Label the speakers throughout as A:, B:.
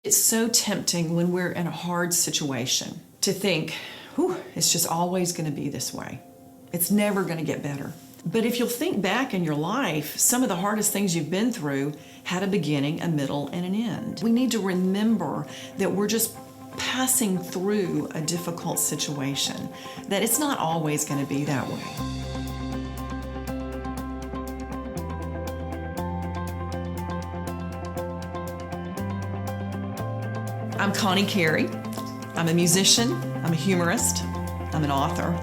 A: It's so tempting when we're in a hard situation to think, it's just always going to be this way. It's never going to get better. But if you'll think back in your life, some of the hardest things you've been through had a beginning, a middle, and an end. We need to remember that we're just passing through a difficult situation, that it's not always going to be that way. I'm Connie Carey. I'm a musician, I'm a humorist, I'm an author,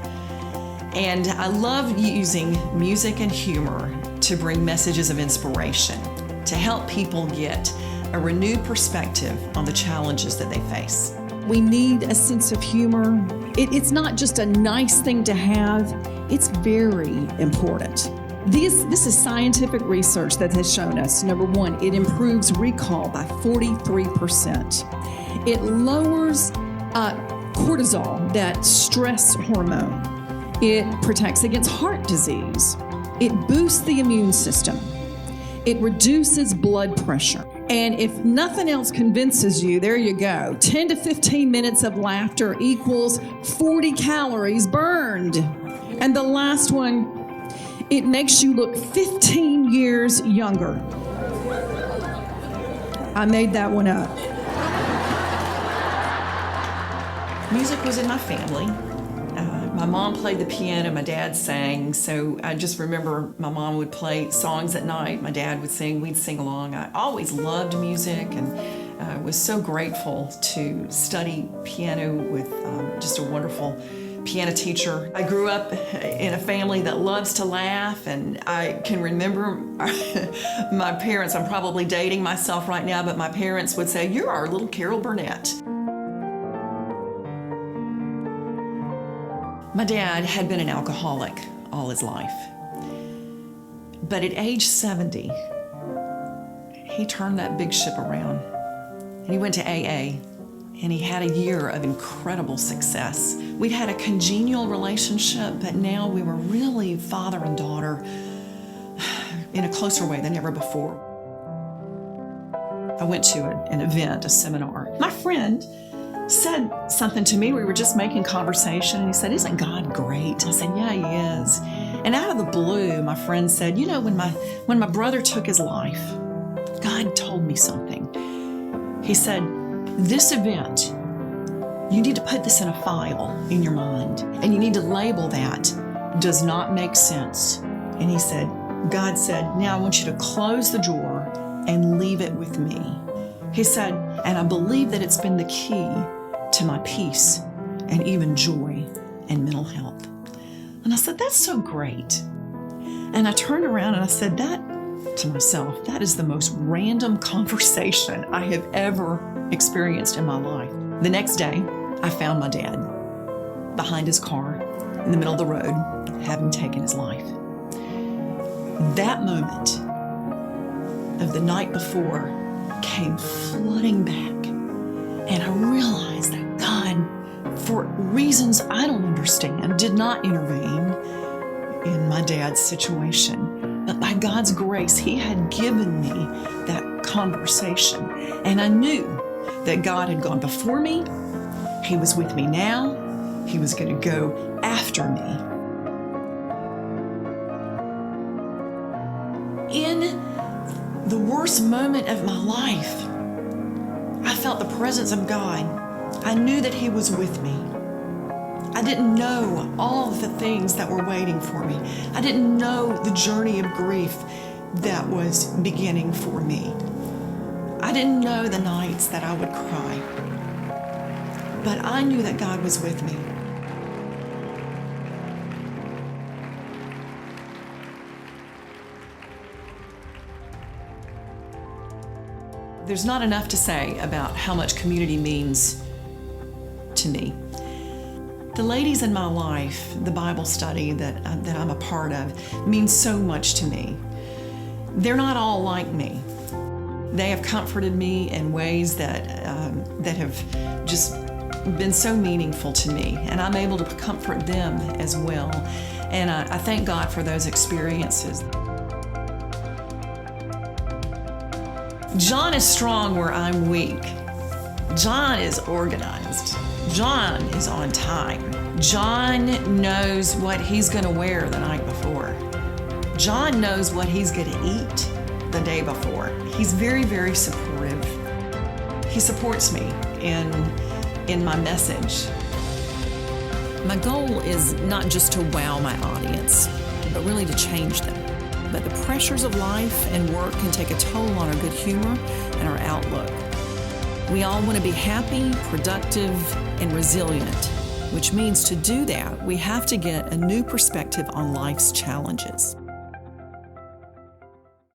A: and I love using music and humor to bring messages of inspiration, to help people get a renewed perspective on the challenges that they face.
B: We need a sense of humor. It's not just a nice thing to have, it's very important. This is scientific research that has shown us, number one, it improves recall by 43%. It lowers cortisol, that stress hormone. It protects against heart disease. It boosts the immune system. It reduces blood pressure. And if nothing else convinces you, there you go. 10 to 15 minutes of laughter equals 40 calories burned. And the last one, it makes you look 15 years younger. I made that one up.
A: Music was in my family. My mom played the piano, my dad sang, so I just remember my mom would play songs at night, my dad would sing, we'd sing along. I always loved music and was so grateful to study piano with just a wonderful piano teacher. I grew up in a family that loves to laugh, and I can remember my parents, I'm probably dating myself right now, but my parents would say, "You're our little Carol Burnett." My dad had been an alcoholic all his life, but at age 70, he turned that big ship around, and he went to AA, and he had a year of incredible success. We'd had a congenial relationship, but now we were really father and daughter in a closer way than ever before. I went to an event, a seminar. My friend said something to me. We were just making conversation, and he said, "Isn't God great?" I said, "Yeah, he is." And out of the blue, my friend said, "You know, when my brother took his life, God told me something." He said, "This event, you need to put this in a file in your mind, and you need to label that does not make sense." And he said, God said, "Now I want you to close the drawer and leave it with me." He said, "And I believe that it's been the key to my peace and even joy and mental health." And I said, "That's so great." And I turned around and I said that to myself, that is the most random conversation I have ever experienced in my life. The next day, I found my dad behind his car in the middle of the road, having taken his life. That moment of the night before came flooding back, and I realized that God, for reasons I don't understand, did not intervene in my dad's situation. But by God's grace, he had given me that conversation. And I knew that God had gone before me. He was with me now. He was going to go after me. In the worst moment of my life, I felt the presence of God. I knew that he was with me. I didn't know all of the things that were waiting for me. I didn't know the journey of grief that was beginning for me. I didn't know the nights that I would cry. But I knew that God was with me. There's not enough to say about how much community means to me. The ladies in my life, the Bible study that I'm a part of, means so much to me. They're not all like me. They have comforted me in ways that have just been so meaningful to me, and I'm able to comfort them as well. And I thank God for those experiences. John is strong where I'm weak. John is organized. John is on time. John knows what he's going to wear the night before. John knows what he's going to eat the day before. He's very, very supportive. He supports me in my message. My goal is not just to wow my audience, but really to change them. But the pressures of life and work can take a toll on our good humor and our outlook. We all want to be happy, productive, and resilient, which means to do that, we have to get a new perspective on life's challenges.